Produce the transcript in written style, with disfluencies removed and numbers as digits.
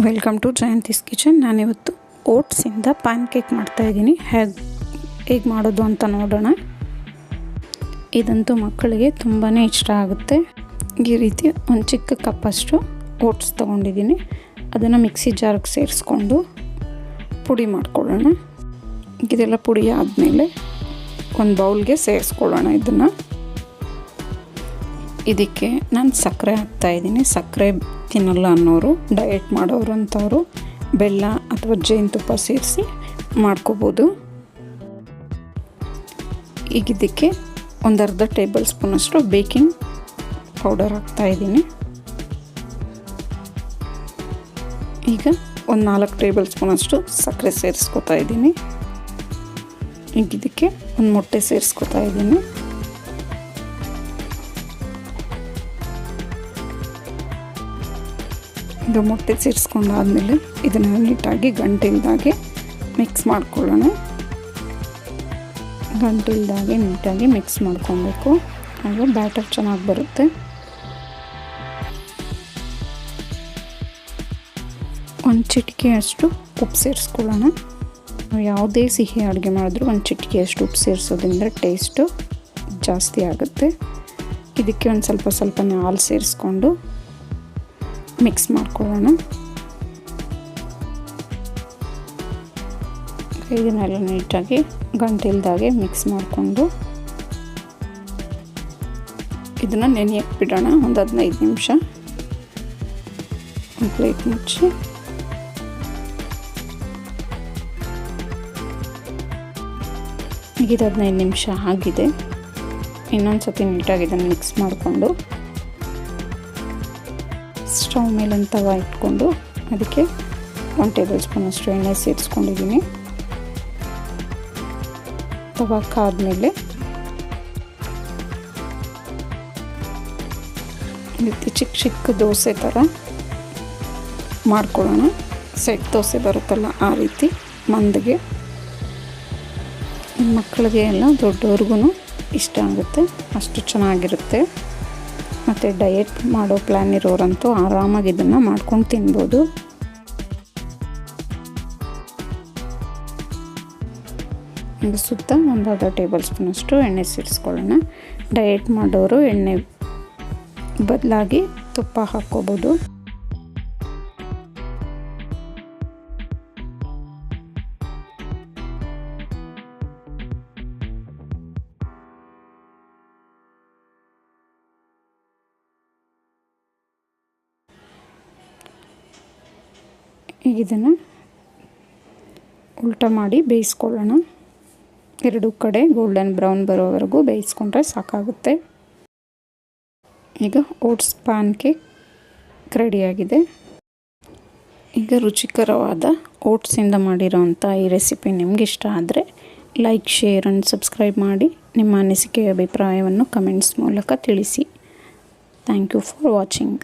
Welcome to Jayanthi's kitchen. ನಾನಿವತ್ತು ಓಟ್ಸಿಂದ PAN cake ಮಾಡ್ತಾಯಿದ್ದೀನಿ. ಹೇಗೆ ಮಾಡೋದು ಅಂತ ನೋಡೋಣ. ಇದಂತೂ ಮಕ್ಕಳಿಗೆ ತುಂಬಾ ಇಷ್ಟ ಆಗುತ್ತೆ. ಈ ರೀತಿ ಒಂದು ಚಿಕ್ಕ ಕಪ್ಪಷ್ಟು ಓಟ್ಸ್ ತೊಗೊಂಡಿದ್ದೀನಿ. ಅದನ್ನು ಮಿಕ್ಸಿ ಜಾರ್ಗೆ ಸೇರಿಸ್ಕೊಂಡು ಪುಡಿ ಮಾಡ್ಕೊಳ್ಳೋಣ. ಇದೆಲ್ಲ ಪುಡಿ ಆದಮೇಲೆ ಒಂದು ಬೌಲ್ಗೆ ಸೇರಿಸ್ಕೊಳ್ಳೋಣ. ಇದಕ್ಕೆ ನಾನು ಸಕ್ಕರೆ ಹಾಕ್ತಾಯಿದ್ದೀನಿ. ಸಕ್ಕರೆ ತಿನ್ನಲ್ಲ ಅನ್ನೋರು, ಡಯಟ್ ಮಾಡೋರು ಅಂಥವರು ಬೆಲ್ಲ ಅಥವಾ ಜೇನುತುಪ್ಪ ಸೇರಿಸಿ ಮಾಡ್ಕೋಬೋದು. ಈಗ ಇದಕ್ಕೆ ಒಂದು ಅರ್ಧ ಟೇಬಲ್ ಸ್ಪೂನಷ್ಟು ಬೇಕಿಂಗ್ ಪೌಡರ್ ಹಾಕ್ತಾಯಿದ್ದೀನಿ. ಈಗ ಒಂದು 4 ಟೇಬಲ್ ಸ್ಪೂನಷ್ಟು ಸಕ್ಕರೆ ಸೇರಿಸ್ಕೊತಾ ಇದ್ದೀನಿ. ಈಗ ಇದಕ್ಕೆ ಒಂದು ಮೊಟ್ಟೆ ಸೇರಿಸ್ಕೊತಾ ಇದ್ದೀನಿ. ಇದು ಮೊಟ್ಟೆ ಸೇರಿಸ್ಕೊಂಡಾದ್ಮೇಲೆ ಇದನ್ನು ನೀಟಾಗಿ ಗಂಟಿಲ್ದಾಗೆ ಮಿಕ್ಸ್ ಮಾಡ್ಕೊಳ್ಳೋಣ. ಗಂಟಿಲ್ದಾಗೆ ನೀಟಾಗಿ ಮಿಕ್ಸ್ ಮಾಡ್ಕೊಬೇಕು. ಆಗ ಬ್ಯಾಟರ್ ಚೆನ್ನಾಗಿ ಬರುತ್ತೆ. ಒಂದು ಚಿಟಿಕೆಯಷ್ಟು ಉಪ್ಪು ಸೇರಿಸ್ಕೊಳ್ಳೋಣ. ನಾವು ಯಾವುದೇ ಸಿಹಿ ಅಡುಗೆ ಮಾಡಿದ್ರೂ ಒಂದು ಚಿಟಿಕೆಯಷ್ಟು ಉಪ್ಪು ಸೇರಿಸೋದ್ರಿಂದ ಟೇಸ್ಟು ಜಾಸ್ತಿ ಆಗುತ್ತೆ. ಇದಕ್ಕೆ ಒಂದು ಸ್ವಲ್ಪನೇ ಹಾಲು ಸೇರಿಸ್ಕೊಂಡು ಮಿಕ್ಸ್ ಮಾಡ್ಕೊಳ್ಳೋಣ. ಇದನ್ನೆಲ್ಲ ನೀಟಾಗಿ ಗಂಟಿಲ್ದಾಗೆ ಮಿಕ್ಸ್ ಮಾಡಿಕೊಂಡು ಇದನ್ನು ನೆನೆಯಕ್ಕೆ ಬಿಡೋಣ ಒಂದು 15 ನಿಮಿಷ. ಒಂದು ಪ್ಲೇಟ್ ಮುಚ್ಚಿ ಈಗ 15 ನಿಮಿಷ ಆಗಿದೆ. ಇನ್ನೊಂದು ಸತಿ ನೀಟಾಗಿ ಇದನ್ನು ಮಿಕ್ಸ್ ಮಾಡಿಕೊಂಡು ಸ್ಟವ್ ಮೇಲೆ ತವ ಇಟ್ಕೊಂಡು ಅದಕ್ಕೆ 1 ಟೇಬಲ್ ಸ್ಪೂನಷ್ಟು ಎಣ್ಣೆ ಸೇರಿಸ್ಕೊಂಡಿದ್ದೀನಿ. ತವ ಕಾದ್ಮೇಲೆ ಚಿಕ್ಕ ದೋಸೆ ಥರ ಮಾಡ್ಕೊಳ್ಳೋಣ. ಸೆಟ್ ದೋಸೆ ಬರುತ್ತಲ್ಲ ಆ ರೀತಿ ಮಂದಿಗೆ. ಮಕ್ಕಳಿಗೆ ಎಲ್ಲ ದೊಡ್ಡವ್ರಿಗೂ ಇಷ್ಟ ಆಗುತ್ತೆ. ಅಷ್ಟು ಚೆನ್ನಾಗಿರುತ್ತೆ. ಮತ್ತು ಡಯಟ್ ಮಾಡೋ ಪ್ಲ್ಯಾನ್ ಇರೋರಂತೂ ಆರಾಮಾಗಿ ಇದನ್ನು ಮಾಡ್ಕೊಂಡು ತಿನ್ಬೋದು. ಈಗ ಸುತ್ತ ಒಂದು ಅರ್ಧ ಟೇಬಲ್ ಸ್ಪೂನಷ್ಟು ಎಣ್ಣೆ ಸೇರಿಸ್ಕೊಳ್ಳೋಣ. ಡಯಟ್ ಮಾಡೋರು ಎಣ್ಣೆ ಬದಲಾಗಿ ತುಪ್ಪ ಹಾಕ್ಕೋಬೋದು. ಈಗ ಇದನ್ನು ಉಲ್ಟಾ ಮಾಡಿ ಬೇಯಿಸ್ಕೊಳ್ಳೋಣ. 2 ಕಡೆ ಗೋಲ್ಡನ್ ಬ್ರೌನ್ ಬರೋವರೆಗೂ ಬೇಯಿಸ್ಕೊಂಡ್ರೆ ಸಾಕಾಗುತ್ತೆ. ಈಗ ಓಟ್ಸ್ ಪ್ಯಾನ್ ಕೇಕ್ ರೆಡಿಯಾಗಿದೆ. ಈಗ ರುಚಿಕರವಾದ ಓಟ್ಸಿಂದ ಮಾಡಿರೋವಂಥ ಈ ರೆಸಿಪಿ ನಿಮ್ಗೆ ಇಷ್ಟ ಆದರೆ ಲೈಕ್, ಶೇರ್ ಆ್ಯಂಡ್ ಸಬ್ಸ್ಕ್ರೈಬ್ ಮಾಡಿ. ನಿಮ್ಮ ಅನಿಸಿಕೆಯ ಅಭಿಪ್ರಾಯವನ್ನು ಕಮೆಂಟ್ಸ್ ಮೂಲಕ ತಿಳಿಸಿ. Thank you for watching.